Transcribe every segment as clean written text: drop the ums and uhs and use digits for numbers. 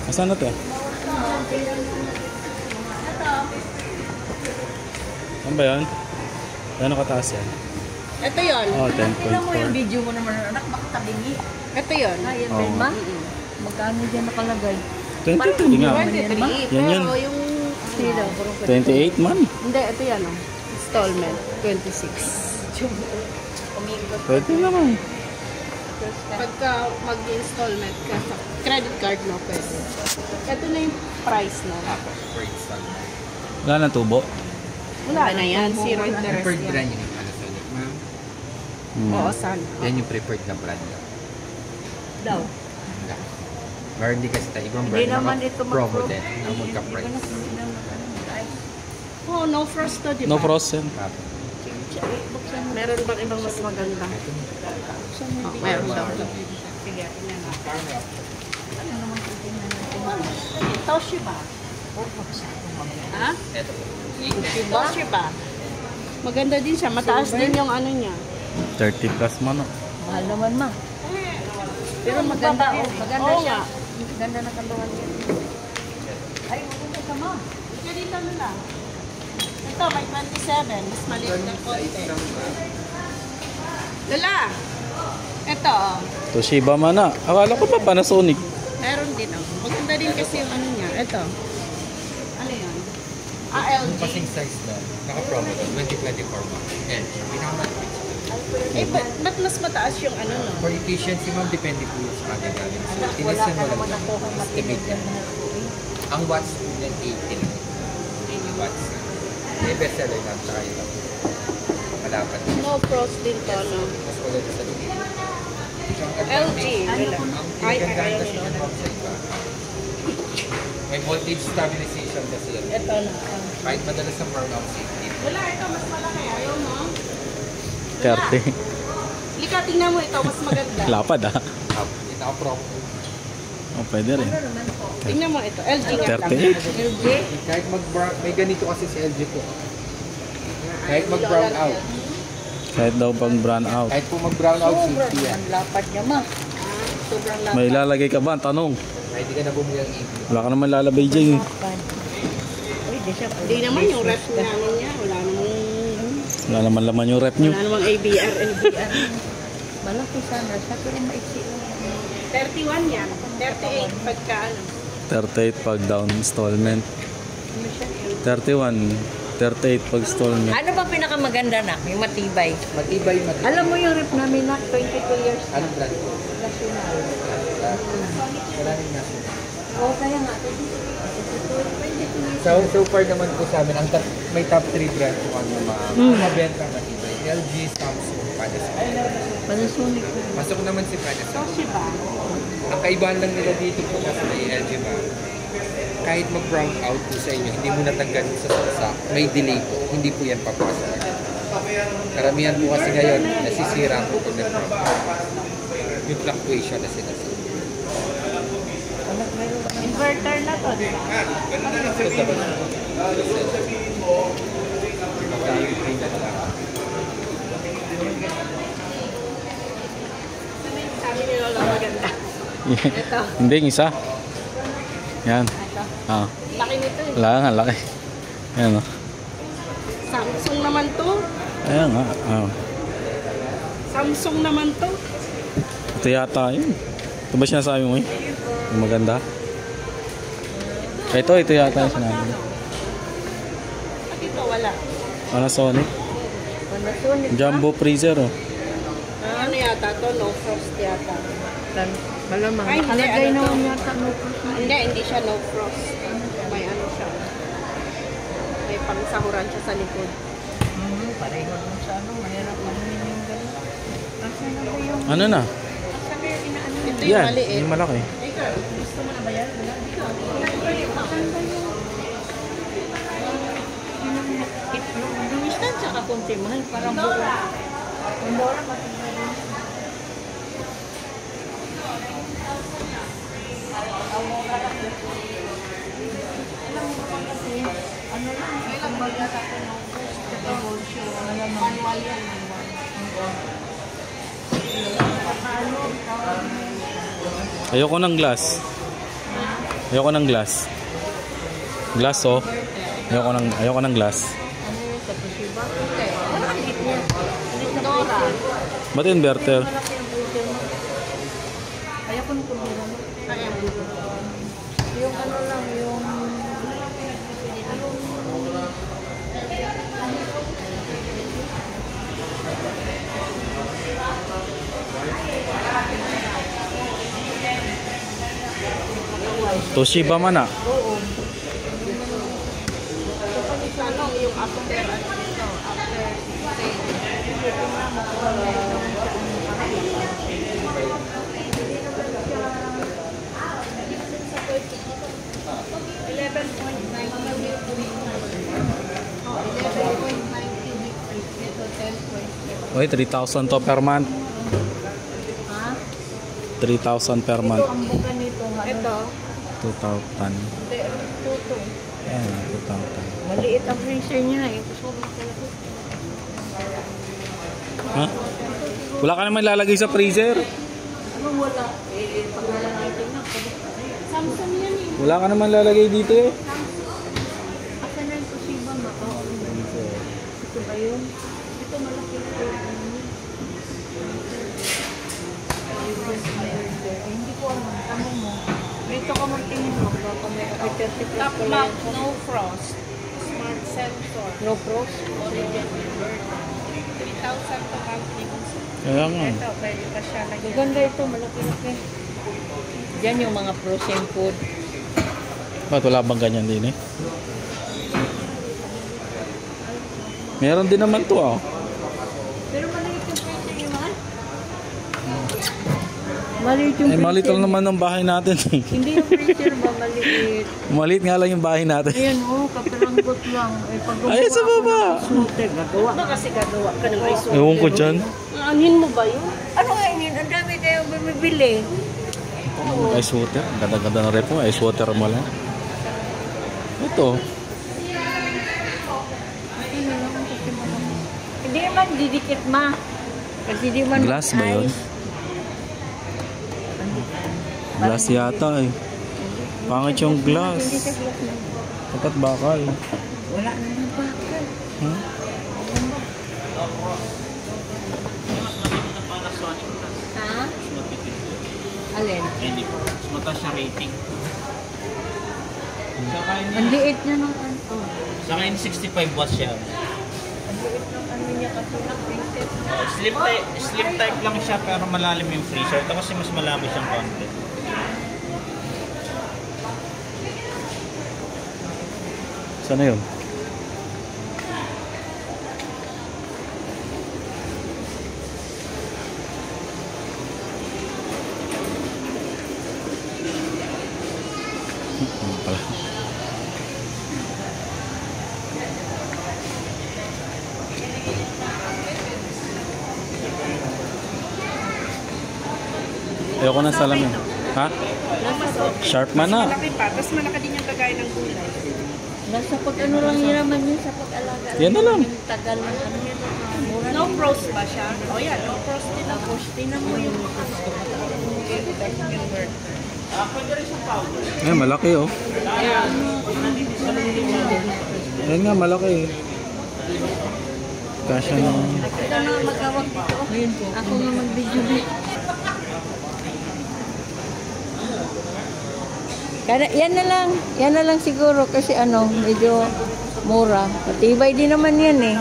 Asan na to? Ano ba yan? Gano'ng kataas yan? Ito yun. Oh, Tignan mo yung 10.4. video mo naman, anak, baka tabingi. Ito yun. Ayan, Oo. ma? Magkano dyan nakalagay? 23 nga. 23. Yan yun. Pero yung... Sila, puro 28 man. Hindi, ito yan oh. Installment. 26. Pwede naman. Pagka mag-installment ka sa credit card mo, pwede. Ito na yung price na. Wala nang tubo. Wala na yan. Zero interest Preferred yan. brand yun yung Panasonic, ma'am. Oo, san. Yan yung preferred na brand daw. Daw. Pero hindi kasi tayo ibang Hindi brand. naman ito promo din na magka-price. Oh, no frost to, di ba? No frost yan. Meron bang ibang mas maganda? Oh, meron daw. Sige, tingnan natin. Toshiba. Ha? Toshiba. Maganda din siya. Mataas din yung ano niya. 30 plus man. Oh. Mahal naman, ma. Pero maganda, oh. Maganda Oo siya. nga. Maganda na kaluhan niya. Ay, maganda ka, ma. Ika dito na lang. Ito, may 27. Mas maliit ng konti. Lala! Ito, oh. Toshiba man na. Akala ko pa Panasonic. Meron din, oh. Maganda din kasi yung ano niya. Ito. Ano yun? Yung LG. kasing size na, naka-promo daw, 2024 ma'am. Yan, pinakamalapit. Eh, ba't mas mataas yung ano, no? For efficiency ma'am, depende po yun sa ating galing. So, tinisan mo lang lang. Estimate yan. Ang watts po yan, 80 lang. 80 watts. May bestseller lang, saka yun lang. Malapat. No frost din to, no? Mas ulit sa loob. LG. Ang pinagandaan kasi yung ma'am sa iba. May voltage stabilization kasi yan. Ito na. Kahit madalas sa burnout safety. Wala, ito mas malaki. Ayaw mo? 30. Lika, tingnan mo ito. Mas maganda. Lapad ah. Naka-promo. Oh, pwede rin. Tingnan mo ito. LG nga lang. 38. LG? Kahit mag-brown, may ganito kasi si LG po. Kahit mag-brown out. Kahit daw pang brown out. Kahit po mag-brown out, Sobrang safety yan. ang lapad niya, ma. Sobrang lapad. May ilalagay ka ba? Tanong. Kahit di ka na bumili ng EV. Wala ka naman lalabay dyan. Lapad. Uy, di siya. Hindi naman yung ref namin niya. Wala namang... Wala naman laman yung rep nyo. Wala namang ABR. Malaki sana siya, pero maiksi lang. 31 yan. 38 pagka ano. 38 pag down installment. Ano siya? 31. 38 pag installment. Ano ba pinakamaganda na? Yung matibay. Matibay, matibay. Alam mo yung rep namin na 22 years na. Anong brand po? National. Wala rin national. Oo, kaya nga. So far naman po sa amin, may top 3 brand po kami mabenta na matibay. LG, Samsung, Panasonic. Panasonic. Pasok naman si Panasonic. Toshiba. Ang kaibahan lang nila dito po kasi may LG ba, kahit mag-brown out po sa inyo, hindi mo natanggalin sa saksak, may delay po, hindi po yan papasok. Karamihan po kasi ngayon, nasisira po pag nag-brown out. Yung fluctuation na sinasira. Inverter na to, di ba? Sabi ni Lola maganda. Ito. Hindi, yung isa. Yan. Ito. Ah. Laki nito eh. Wala nga, laki. Ayan o. Samsung naman to. Ayan nga. Ah. Samsung naman to. Ito yata yun. Ito ba sinasabi mo eh? Yung maganda? Ito yata yung sinabi. At ito wala. Panasonic. Panasonic. Jumbo freezer oh. Ano yata to? No frost yata. Malamang. Ay, hindi, Nakalagay ano to? naman yata no frost na. Hindi siya no frost. May ano siya. May pangsahuran siya sa likod. Pareho dun sa ano. Mahirap mamunin yung gano'n. Asan na ba yung... Ano na? Ito yung Yan, maliit. yung malaki. Gusto mo na ba yan? Wala. Asan ba yung... Yung distansya ka kunti, mahal. Parang buo. Pandora, matibay din. Alam mo ba kasi, ano lang, isang baga natin ng revolution, manual yan. Ayoko ng glass. Ayoko ng glass. Glass oh. Ayoko ng glass. Ano yun sa Toshiba? Okay. Wala ang hit niya. Dora. Ba't inverter? Malaki ang freezer mo. Ayoko ng kumbira mo. Ayan. Yung ano lang, yung... Toshiba man ah. Oo. Ano, yung after, ano ito, after sale. Oy, 3,000 to per month. Ha? 3,000 per month. Ito ang buka nito. Ito, 2,000. Tuto. Ayan, 2,000. Maliit ang freezer niya eh. Sobrang kalaki. Ha? Wala ka naman lalagay sa freezer? Ano wala? Eh, pag nalang na. Samsung yan eh. Wala ka naman lalagay dito eh. Asa na yung Toshiba ma? Oo. Ito ba yun? Ito malaki ito. Hindi ko alam. Tanong mo. Dito ka magtingin mo. Baka may certificate Top ko lock, lang. no frost. Smart sensor. No pros? Origin inverter. 3,000 to monthly consumption. Kaya nga. Ito, pwede pa siya lagyan. Maganda ito. Malaki-laki. Diyan yung mga frozen food. Ba't wala bang ganyan din eh? Meron din naman to ah. Pero maliit yung freezer niyo, mahal? Maliit yung Eh, maliit lang naman ng bahay natin eh. Hindi yung freezer ba maliit? Maliit nga lang yung bahay natin. Ayan, kapiranggot lang. Eh, pag Ay, sa baba. Smoother, gagawa. Ba kasi gagawa ka ng rice Ewan ko dyan. Anin mo ba yun? Ano nga yun? Ang dami tayong bumibili. Ice water. Ang ganda-ganda ng rep mo. Ice water mo lang. Ito. Hindi naman didikit ma. Kasi di man Glass ba yun? ice. Glass yata eh. Pangit yung Hindi glass. siya glass na. Pagkat bakal. Wala naman bakal. Hmm? Ha? Alin? Hindi po. Mas mataas siya rating. Saka Ang liit niya ng ano. saka yun 65 watts siya. Ang liit ng ano niya kasi ng princess. Slim type lang siya pero malalim yung freezer. Ito kasi mas malami siyang konti. Sana yun? Pala. Ayoko ng salamin. Ha? Sharp man na. Malaki pa. Tapos malaki din yung kagaya ng gulay. Nasa pag ano lang yun naman yun sa pag-alaga. Yan na lang. Yung tagal ng ano yun. Mura No frost ba siya? O yan, no frost din ako. Tapos tinan mo yung Eh, malaki oh. Ayan nga, malaki eh. Kasya na. ito na magkawag dito. Ayun po. Ako nga mag-video dito. Yan na lang siguro kasi ano, medyo mura. Matibay din naman yan eh.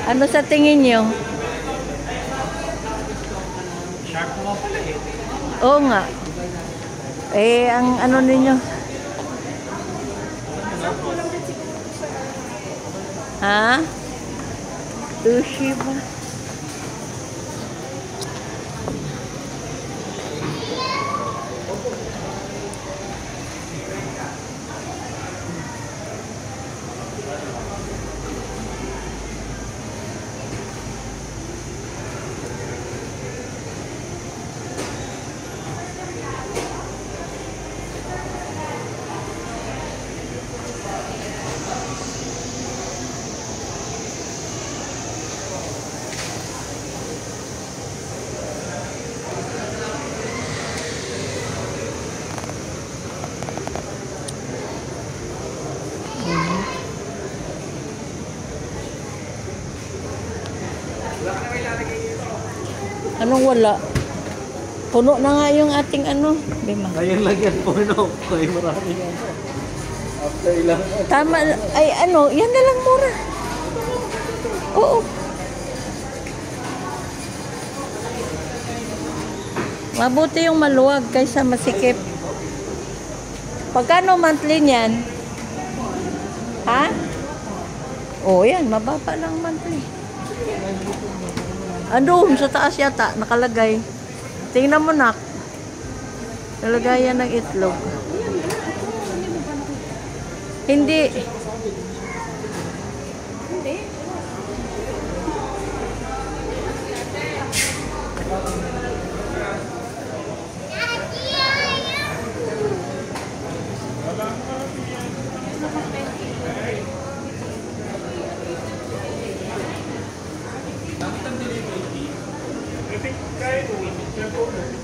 Ano sa tingin nyo? Sharp mo pala eh. Oo nga. Eh, ang ano ninyo? Ha? Toshiba. Anong wala? Puno na nga yung ating ano. Bima. Ngayon lang yan po, no? Kaya marami yan. After ilang... Tama. Ay ano, yan na lang mura. Oo. Mabuti yung maluwag kaysa masikip. Pagkano monthly niyan? Ha? Oh, yan. Mababa lang monthly. Andun, sa taas yata. Nakalagay. Tingnan mo, nak. Nalagayan ng itlog. Hindi. I think kahit